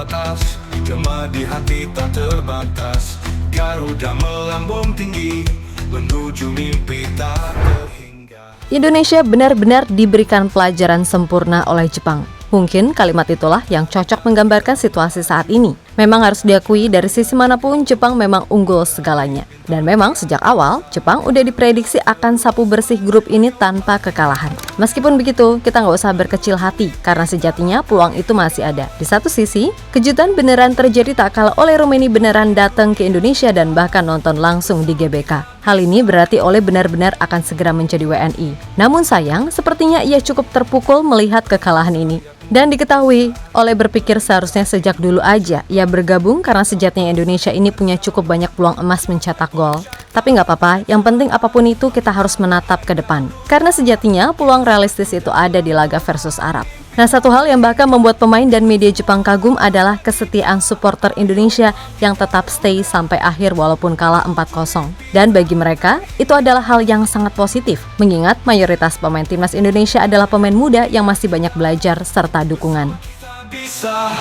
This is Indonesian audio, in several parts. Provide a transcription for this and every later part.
atas, gema di hati tak terbatas. Garuda melambung tinggi menuju mimpi tak terhingga. Indonesia benar-benar diberikan pelajaran sempurna oleh Jepang. Mungkin kalimat itulah yang cocok menggambarkan situasi saat ini. Memang harus diakui dari sisi manapun Jepang memang unggul segalanya. Dan memang sejak awal Jepang udah diprediksi akan sapu bersih grup ini tanpa kekalahan. Meskipun begitu, kita nggak usah berkecil hati karena sejatinya peluang itu masih ada. Di satu sisi, kejutan beneran terjadi tak kalah oleh Romaini beneran datang ke Indonesia dan bahkan nonton langsung di GBK. Hal ini berarti Ole benar-benar akan segera menjadi WNI. Namun sayang, sepertinya ia cukup terpukul melihat kekalahan ini. Dan diketahui, Ole berpikir seharusnya sejak dulu aja ia bergabung karena sejatinya Indonesia ini punya cukup banyak peluang emas mencetak gol. Tapi nggak apa-apa, yang penting apapun itu kita harus menatap ke depan. Karena sejatinya peluang realistis itu ada di laga versus Arab. Nah, satu hal yang bahkan membuat pemain dan media Jepang kagum adalah kesetiaan supporter Indonesia yang tetap stay sampai akhir walaupun kalah 4-0. Dan bagi mereka, itu adalah hal yang sangat positif, mengingat mayoritas pemain timnas Indonesia adalah pemain muda yang masih banyak belajar serta dukungan. Bisa.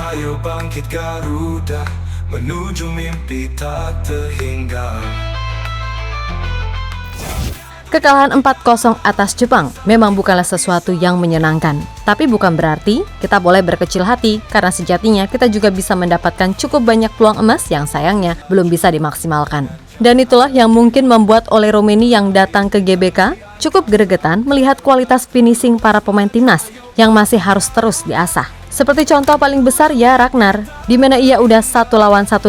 Ayo bangkit Garuda menuju mimpi tak terhingga. Kekalahan 4-0 atas Jepang memang bukanlah sesuatu yang menyenangkan. Tapi bukan berarti kita boleh berkecil hati karena sejatinya kita juga bisa mendapatkan cukup banyak peluang emas yang sayangnya belum bisa dimaksimalkan. Dan itulah yang mungkin membuat Ole Romaini yang datang ke GBK cukup gregetan melihat kualitas finishing para pemain timnas yang masih harus terus diasah. Seperti contoh paling besar ya Ragnar, di mana ia udah 1-1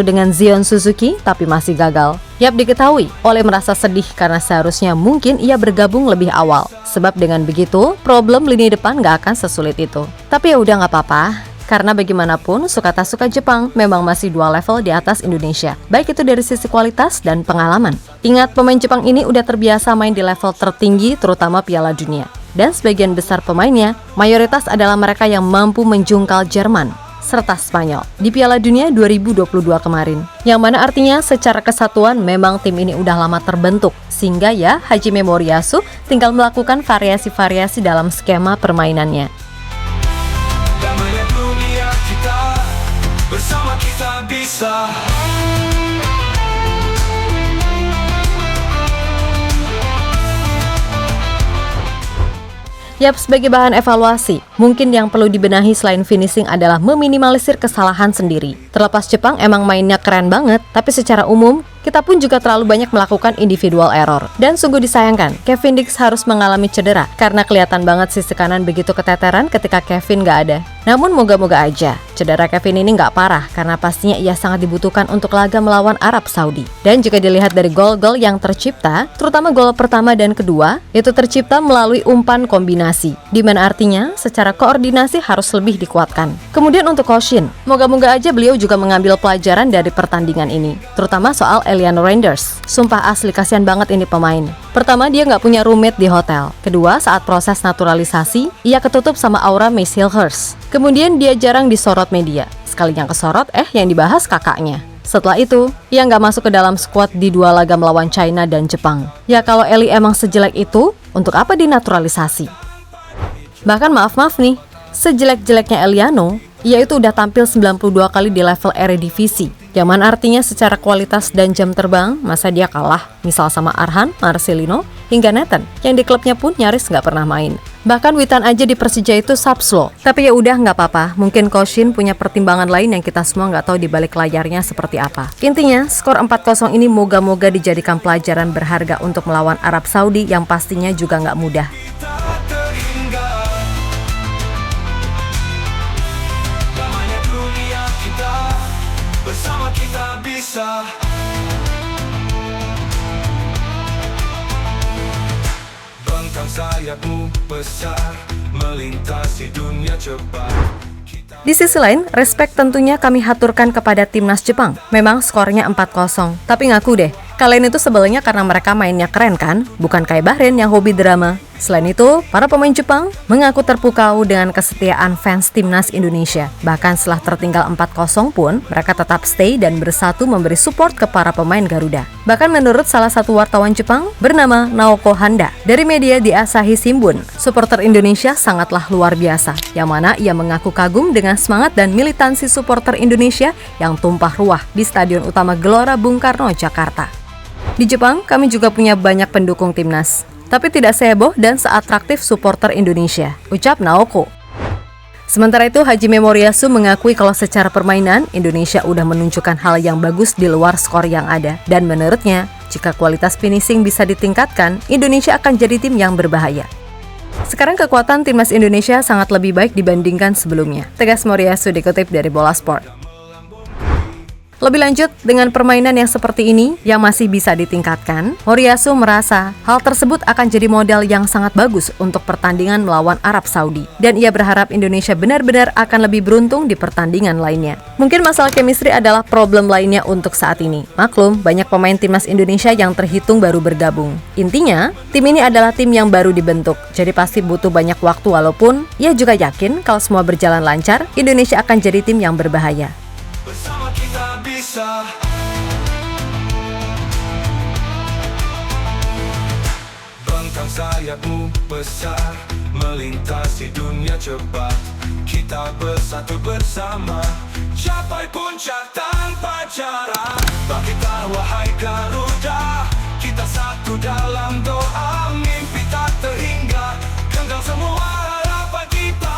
dengan Zion Suzuki tapi masih gagal. Yap, diketahui, Ole merasa sedih karena seharusnya mungkin ia bergabung lebih awal. Sebab dengan begitu, problem lini depan gak akan sesulit itu. Tapi ya udah gak apa-apa, karena bagaimanapun suka tak suka Jepang memang masih 2 level di atas Indonesia, baik itu dari sisi kualitas dan pengalaman. Ingat, pemain Jepang ini udah terbiasa main di level tertinggi terutama Piala Dunia. Dan sebagian besar pemainnya, mayoritas adalah mereka yang mampu menjungkal Jerman serta Spanyol di Piala Dunia 2022 kemarin. Yang mana artinya secara kesatuan memang tim ini udah lama terbentuk, sehingga ya Hajime Moriyasu tinggal melakukan variasi-variasi dalam skema permainannya. Damainya dunia kita, bersama kita bisa. Yap, sebagai bahan evaluasi, mungkin yang perlu dibenahi selain finishing adalah meminimalisir kesalahan sendiri. Terlepas Jepang emang mainnya keren banget, tapi secara umum, kita pun juga terlalu banyak melakukan individual error. Dan sungguh disayangkan, Kevin Dix harus mengalami cedera, karena kelihatan banget sisi kanan begitu keteteran ketika Kevin gak ada. Namun moga-moga aja, cedera Kevin ini gak parah, karena pastinya ia sangat dibutuhkan untuk laga melawan Arab Saudi. Dan jika dilihat dari gol-gol yang tercipta, terutama gol pertama dan kedua, itu tercipta melalui umpan kombinasi, di mana artinya secara koordinasi harus lebih dikuatkan. Kemudian untuk Koshin, moga-moga aja beliau juga mengambil pelajaran dari pertandingan ini, terutama soal Eliano Reinders. Sumpah asli kasihan banget ini pemain. Pertama, dia nggak punya roommate di hotel. Kedua, saat proses naturalisasi, ia ketutup sama aura Miss Hilhurst. Kemudian dia jarang disorot media. Sekalinya kesorot, yang dibahas kakaknya. Setelah itu, ia nggak masuk ke dalam skuad di 2 laga melawan China dan Jepang. Ya kalau Eli emang sejelek itu, untuk apa dinaturalisasi? Bahkan maaf nih, sejelek-jeleknya Eliano, ia itu udah tampil 92 kali di level Eredivisie. Yang mana artinya secara kualitas dan jam terbang, masa dia kalah misal sama Arhan, Marcelino, hingga Nathan, yang di klubnya pun nyaris nggak pernah main. Bahkan Witan aja di Persija itu subslow. Tapi ya udah nggak apa-apa, mungkin Koshin punya pertimbangan lain yang kita semua nggak tahu di balik layarnya seperti apa. Intinya, skor 4-0 ini moga-moga dijadikan pelajaran berharga untuk melawan Arab Saudi yang pastinya juga nggak mudah. Bersama kita bisa. Bentang sayapmu besar, melintasi dunia cepat. Di sisi lain, respect tentunya kami haturkan kepada timnas Jepang. Memang skornya 4-0, tapi ngaku deh, kalian itu sebelnya karena mereka mainnya keren kan? Bukan kayak Bahrain yang hobi drama. Selain itu, para pemain Jepang mengaku terpukau dengan kesetiaan fans timnas Indonesia. Bahkan setelah tertinggal 4-0 pun, mereka tetap stay dan bersatu memberi support ke para pemain Garuda. Bahkan menurut salah satu wartawan Jepang bernama Naoko Handa dari media The Asahi Shimbun, supporter Indonesia sangatlah luar biasa, yang mana ia mengaku kagum dengan semangat dan militansi supporter Indonesia yang tumpah ruah di Stadion Utama Gelora Bung Karno, Jakarta. Di Jepang, kami juga punya banyak pendukung timnas, tapi tidak seheboh dan seatraktif supporter Indonesia, ucap Naoko. Sementara itu, Hajime Moriyasu mengakui kalau secara permainan, Indonesia udah menunjukkan hal yang bagus di luar skor yang ada. Dan menurutnya, jika kualitas finishing bisa ditingkatkan, Indonesia akan jadi tim yang berbahaya. Sekarang kekuatan timnas Indonesia sangat lebih baik dibandingkan sebelumnya, tegas Moriyasu dikutip dari Bola Sport. Lebih lanjut, dengan permainan yang seperti ini yang masih bisa ditingkatkan, Moriyasu merasa hal tersebut akan jadi modal yang sangat bagus untuk pertandingan melawan Arab Saudi. Dan ia berharap Indonesia benar-benar akan lebih beruntung di pertandingan lainnya. Mungkin masalah chemistry adalah problem lainnya untuk saat ini. Maklum, banyak pemain timnas Indonesia yang terhitung baru bergabung. Intinya, tim ini adalah tim yang baru dibentuk, jadi pasti butuh banyak waktu walaupun ia juga yakin kalau semua berjalan lancar, Indonesia akan jadi tim yang berbahaya. Bersama kita bisa. Bentang sayapmu besar, melintasi dunia cepat. Kita bersatu bersama, capai puncak tanpa jarak. Bangkitlah wahai Garuda, kita satu dalam doa. Mimpi tak terhingga, genggam semua harapan kita.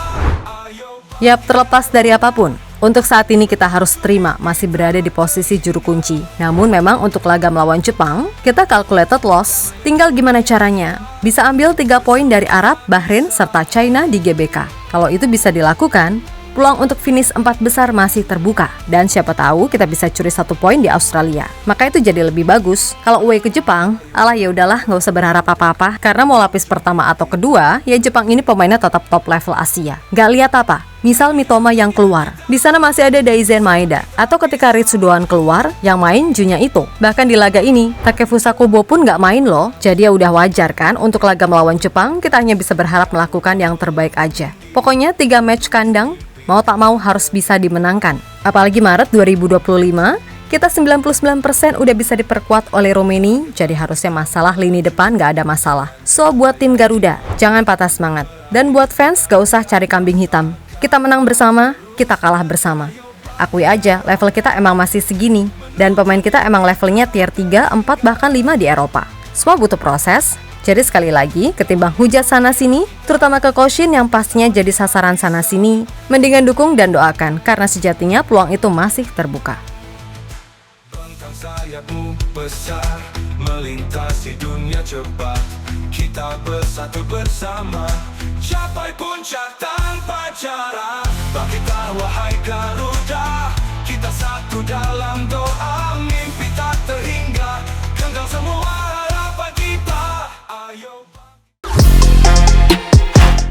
Ayo. Yap, terlepas dari apapun, untuk saat ini kita harus terima masih berada di posisi juru kunci. Namun memang untuk laga melawan Jepang, kita calculated loss. Tinggal gimana caranya? Bisa ambil 3 poin dari Arab, Bahrain, serta China di GBK. Kalau itu bisa dilakukan, peluang untuk finish 4 besar masih terbuka. Dan siapa tahu kita bisa curi 1 poin di Australia. Maka itu jadi lebih bagus. Kalau away ke Jepang, alah ya udahlah, nggak usah berharap apa-apa. Karena mau lapis pertama atau kedua, ya Jepang ini pemainnya tetap top level Asia. Nggak lihat apa? Misal Mitoma yang keluar, di sana masih ada Daizen Maeda, atau ketika Ritsu Doan keluar, yang main Junya itu. Bahkan di laga ini, Takefusa Kobo pun nggak main loh. Jadi ya udah wajar kan untuk laga melawan Jepang, kita hanya bisa berharap melakukan yang terbaik aja. Pokoknya 3 match kandang, mau tak mau harus bisa dimenangkan. Apalagi Maret 2025, kita 99% udah bisa diperkuat oleh Romeni, jadi harusnya masalah lini depan nggak ada masalah. So buat tim Garuda, jangan patah semangat. Dan buat fans, gak usah cari kambing hitam. Kita menang bersama, kita kalah bersama. Akui aja, level kita emang masih segini. Dan pemain kita emang levelnya tier 3, 4, bahkan 5 di Eropa. Semua butuh proses. Jadi sekali lagi, ketimbang hujat sana-sini, terutama ke Koshin yang pastinya jadi sasaran sana-sini, mendingan dukung dan doakan, karena sejatinya peluang itu masih terbuka. Bentang sayapmu besar, melintasi dunia cepat. Kita bersatu bersama, capai puncak tanpa jarak. Bangkitlah wahai Garuda, kita satu dalam doa. Mimpi tak terhingga, genggam semua harapan kita. Ayo.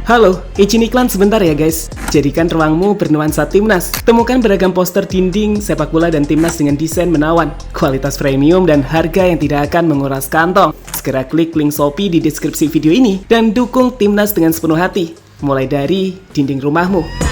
Halo, izin iklan sebentar ya guys. Jadikan ruangmu bernuansa timnas. Temukan beragam poster dinding, sepak bola dan timnas dengan desain menawan, kualitas premium dan harga yang tidak akan menguras kantong. Segera klik link Shopee di deskripsi video ini dan dukung timnas dengan sepenuh hati. Mulai dari dinding rumahmu.